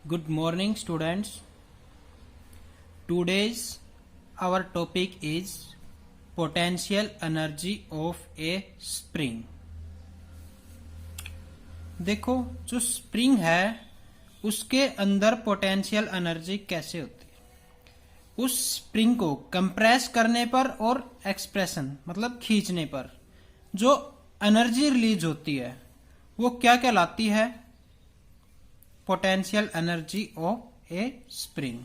Good morning, students. Today's our topic is potential energy of a spring. देखो, जो spring है उसके अंदर पोटेंशियल एनर्जी कैसे होती है। उस स्प्रिंग को कंप्रेस करने पर और एक्सप्रेशन मतलब खींचने पर जो एनर्जी रिलीज होती है वो क्या कहलाती है? Potential energy of a spring.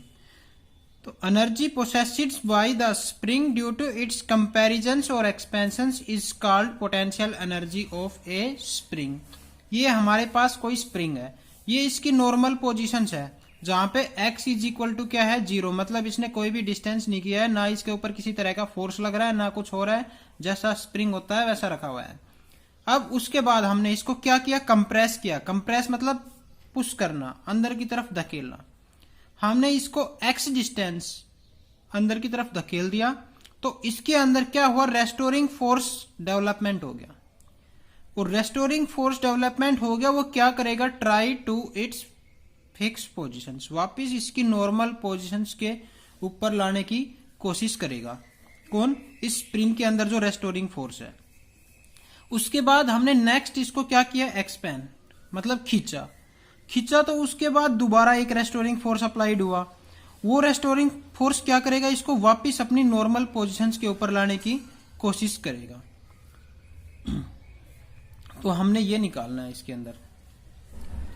तो energy possessed by the spring due to its compressions और expansions is called potential energy of a spring. ये हमारे पास कोई स्प्रिंग है, ये इसकी नॉर्मल पोजीशंस है जहां पे x इज इक्वल टू क्या है? 0। मतलब इसने कोई भी डिस्टेंस नहीं किया है, ना इसके ऊपर किसी तरह का फोर्स लग रहा है ना कुछ हो रहा है, जैसा स्प्रिंग होता है वैसा रखा हुआ है। अब उसके बाद हमने इसको क्या किया? कंप्रेस किया। कंप्रेस मतलब पुश करना, अंदर की तरफ धकेलना। हमने इसको x डिस्टेंस अंदर की तरफ धकेल दिया तो इसके अंदर क्या हुआ? रेस्टोरिंग फोर्स डेवलपमेंट हो गया। और रेस्टोरिंग फोर्स डेवलपमेंट हो गया, वो क्या करेगा? Try to its fix positions, वापिस इसकी नॉर्मल पोजीशंस के ऊपर लाने की कोशिश करेगा। कौन? इस स्प्रिंग के अंदर जो रेस्टोरिंग फोर्स है। उसके बाद हमने नेक्स्ट इसको क्या किया? एक्सपेंड मतलब खींचा तो उसके बाद दोबारा एक रेस्टोरिंग फोर्स अप्लाइड हुआ। वो रेस्टोरिंग फोर्स क्या करेगा? इसको वापस अपनी नॉर्मल पोजीशंस के ऊपर लाने की कोशिश करेगा। तो हमने ये निकालना है इसके अंदर।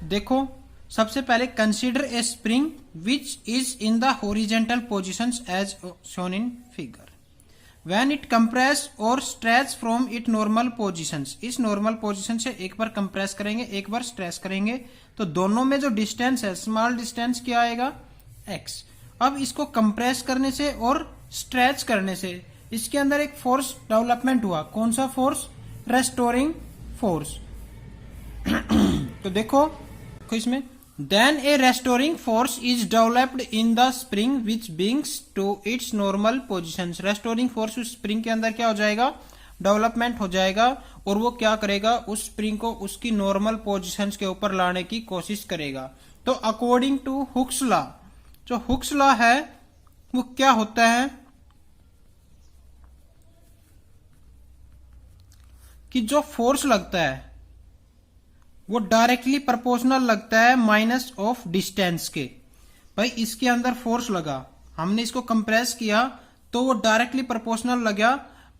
देखो, सबसे पहले consider a spring which is in the horizontal positions as shown in figure. When it compress और stretch from it normal positions, इस नॉर्मल पोजीशन से एक बार कंप्रेस करेंगे एक बार स्ट्रेच करेंगे तो दोनों में जो डिस्टेंस है, स्मॉल डिस्टेंस क्या आएगा? x। अब इसको कंप्रेस करने से और स्ट्रेच करने से इसके अंदर एक फोर्स डेवलपमेंट हुआ। कौन सा फोर्स? Restoring force. तो देखो इसमें Then a restoring force is developed in the spring which brings to its normal positions. Restoring force उस spring के अंदर क्या हो जाएगा? डेवलपमेंट हो जाएगा और वो क्या करेगा? उस स्प्रिंग को उसकी नॉर्मल पोजीशंस के ऊपर लाने की कोशिश करेगा। तो अकॉर्डिंग टू हुक्स लॉ, जो हुक्स लॉ है वो क्या होता है कि जो फोर्स लगता है वो डायरेक्टली प्रोपोर्शनल लगता है माइनस ऑफ डिस्टेंस के। भाई इसके अंदर फोर्स लगा, हमने इसको कंप्रेस किया तो वो डायरेक्टली प्रोपोर्शनल लगा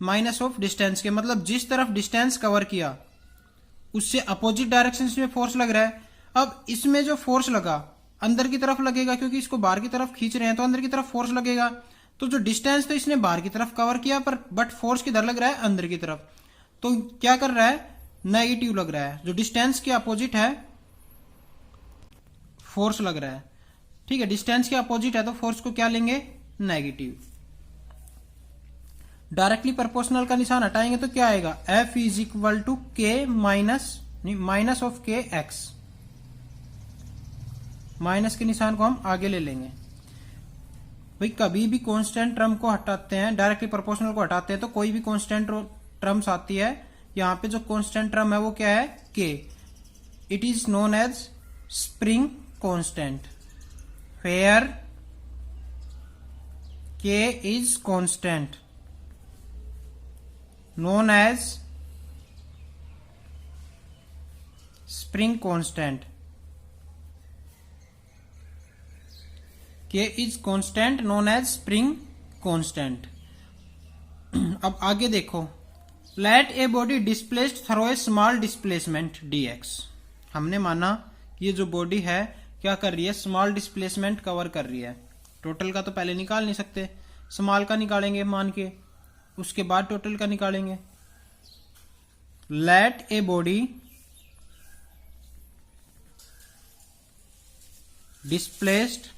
माइनस ऑफ डिस्टेंस के। मतलब जिस तरफ डिस्टेंस कवर किया उससे अपोजिट डायरेक्शन में फोर्स लग रहा है। अब इसमें जो फोर्स लगा अंदर की तरफ लगेगा, क्योंकि इसको बाहर की तरफ खींच रहे हैं तो अंदर की तरफ फोर्स लगेगा। तो जो डिस्टेंस तो इसने बाहर की तरफ कवर किया पर बट फोर्स किधर लग रहा है? अंदर की तरफ। तो क्या कर रहा है? नेगेटिव लग रहा है। जो डिस्टेंस के अपोजिट है फोर्स लग रहा है, ठीक है। डिस्टेंस के अपोजिट है तो फोर्स को क्या लेंगे? नेगेटिव। डायरेक्टली प्रोपोर्शनल का निशान हटाएंगे तो क्या आएगा? F इज इक्वल टू के माइनस ऑफ के एक्स। माइनस के निशान को हम आगे ले लेंगे। भाई कभी भी कांस्टेंट टर्म को हटाते हैं, डायरेक्टली प्रोपोर्शनल को हटाते हैं तो कोई भी कांस्टेंट टर्म्स आती है। यहां पे जो कांस्टेंट टर्म है वो क्या है? K. It is known as spring constant, where K is constant, known as spring constant. K is constant known as spring constant. अब आगे देखो, let a body displaced through a small displacement dx. हमने माना कि ये जो body है क्या कर रही है? स्मॉल डिस्प्लेसमेंट कवर कर रही है। टोटल का तो पहले निकाल नहीं सकते, स्मॉल का निकालेंगे मान के, उसके बाद टोटल का निकालेंगे। लेट ए बॉडी डिस्प्लेस्ड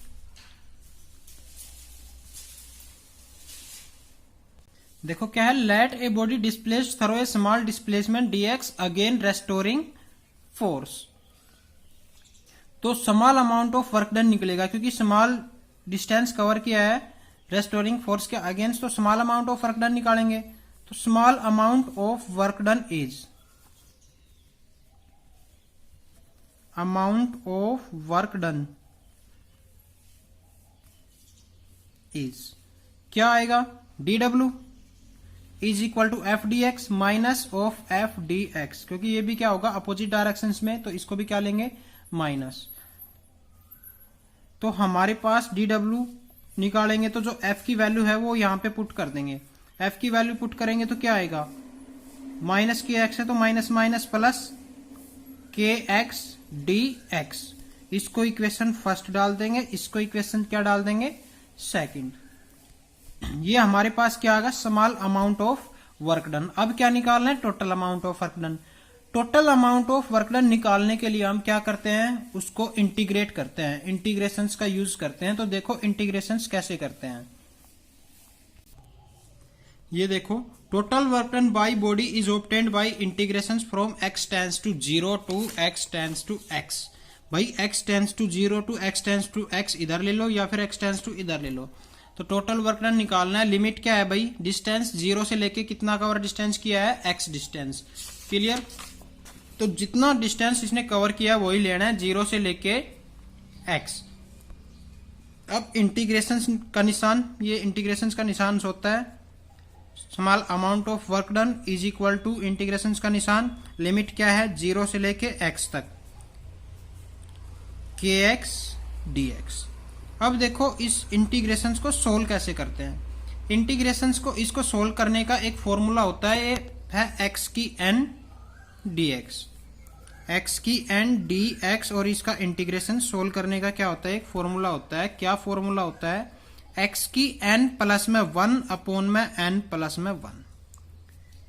देखो क्या है? Let a body displaced through a small displacement dx again restoring force. तो small amount of work done निकलेगा, क्योंकि स्मॉल डिस्टेंस कवर किया है रेस्टोरिंग फोर्स के अगेंस्ट, तो small amount of work done निकालेंगे। तो small amount of work done is amount of work done is क्या आएगा, dw is equal to F d x minus of F d x, क्योंकि ये भी क्या होगा अपोजिट डायरेक्शंस में, तो इसको भी क्या लेंगे माइनस। तो हमारे पास dw निकालेंगे तो जो f की वैल्यू है वो यहां पे पुट कर देंगे। f की वैल्यू पुट करेंगे तो क्या आएगा, माइनस के एक्स है तो माइनस माइनस प्लस के एक्स डी एक्स। इसको इक्वेशन फर्स्ट डाल देंगे, इसको इक्वेशन क्या डाल देंगे सेकंड। ये हमारे पास क्या आएगा small amount of work done. अब क्या निकालना है, total amount of work done. Total amount of work done निकालने के लिए हम क्या करते हैं, उसको इंटीग्रेट करते हैं, इंटीग्रेशंस का यूज करते हैं। तो देखो इंटीग्रेशंस कैसे करते हैं, ये देखो total work done by body is obtained by integrations from x tends to 0 to x tends to x। भाई x tends to 0 to x tends to x इधर ले लो या फिर x टेंड्स टू इधर ले लो। तो टोटल वर्क डन निकालना है। लिमिट क्या है भाई, डिस्टेंस 0 से लेके कितना कवर डिस्टेंस किया है, x डिस्टेंस। क्लियर, तो जितना डिस्टेंस इसने कवर किया वही लेना है 0 से लेके x। अब इंटीग्रेशन का निशान, ये इंटीग्रेशन का निशान होता है small amount of work done is equal to integration का निशान, लिमिट क्या है 0 से लेके x तक, kx dx। अब देखो इस इंटीग्रेशंस को सोल्व कैसे करते हैं। इंटीग्रेशंस को इसको सोल्व करने का एक फॉर्मूला होता है, ये है x की n dx, x की n dx। और इसका इंटीग्रेशन सोल्व करने का क्या होता है, एक फॉर्मूला होता है। क्या फॉर्मूला होता है, x की n प्लस में 1 अपॉन में n प्लस में 1।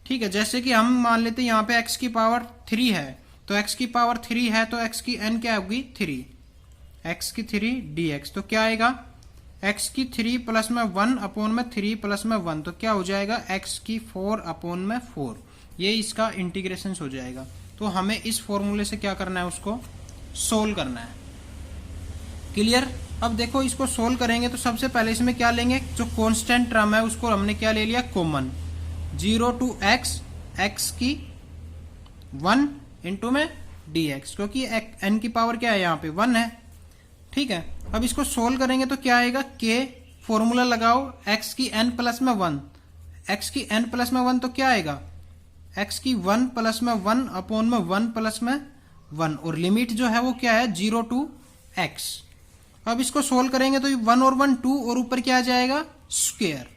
ठीक है, जैसे कि हम मान लेते हैं यहाँ पे x की पावर 3 है, तो x की पावर 3 है तो x की n क्या होगी 3, x की 3 dx। तो क्या आएगा, x की 3 प्लस में 1 अपॉन में 3 प्लस में 1, तो क्या हो जाएगा x की 4 अपॉन में 4। ये इसका इंटीग्रेशन हो जाएगा। तो हमें इस फॉर्मूले से क्या करना है, उसको सोल्व करना है। क्लियर। अब देखो इसको सोल्व करेंगे तो सबसे पहले इसमें क्या लेंगे, जो कांस्टेंट टर्म है उसको हमने क्या ले लिया कॉमन, 0 टू x, x की 1 इंटू में dx, क्योंकि n की पावर क्या है यहाँ पे 1 है। ठीक है, अब इसको सोल्व करेंगे तो क्या आएगा, k फॉर्मूला लगाओ, x की n प्लस में 1, x की n प्लस में 1 तो क्या आएगा, x की 1 प्लस में 1 अपॉन में 1 प्लस में 1। और लिमिट जो है वो क्या है 0 टू x। अब इसको सोल्व करेंगे तो 1 और 1 2 और ऊपर क्या आ जाएगा स्क्वायर।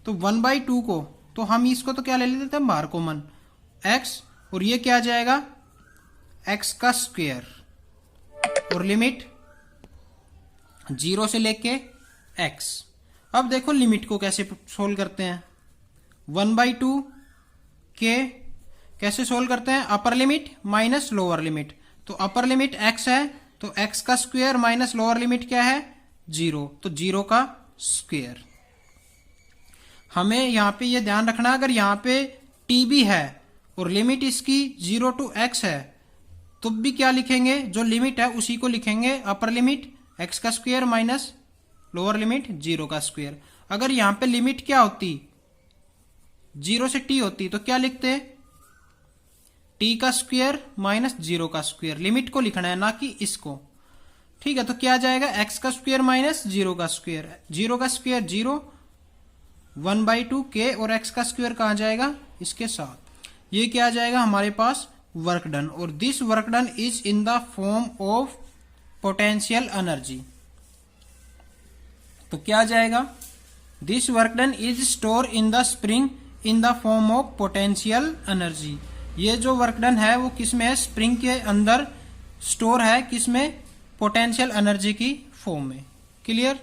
तो 1/2 को तो हम इसको तो क्या ले लेते हैं बाहर कॉमन x, और ये क्या आ जाएगा x का स्क्वायर और लिमिट 0 से लेके x। अब देखो लिमिट को कैसे सोल्व करते हैं, 1/2 के कैसे सोल्व करते हैं, upper limit minus lower limit. तो अपर लिमिट x है तो x का स्क्वायर माइनस लोअर लिमिट क्या है 0, तो 0 का स्क्वायर। हमें यहाँ पे ये ध्यान रखना, अगर यहाँ पे t भी है और लिमिट इसकी 0 टू x है तो भी क्या लिखेंगे, जो लिमिट है उसी को लिखेंगे, अपर लिमिट x का स्क्वायर माइनस लोअर लिमिट 0 का स्क्वायर। अगर यहाँ पे लिमिट क्या होती 0 से t होती तो क्या लिखते, t का स्क्वायर माइनस 0 का स्क्वायर। लिमिट को लिखना है ना कि इसको। ठीक है, तो क्या आ जाएगा x का स्क्वायर माइनस 0 का स्क्वायर, 0 का स्क्वायर 0, 1/2 k और x का स्क्वायर कहाँ जाएगा इसके साथ। ये क्या आ जाएगा हमारे पास वर्क डन, और this work done is in the form of potential energy. तो क्या आ जाएगा, this work done is store in the spring in the form of potential energy. ये जो वर्क डन है वो किस में है, स्प्रिंग के अंदर स्टोर है, किस में, पोटेंशियल एनर्जी की फॉर्म में। क्लियर।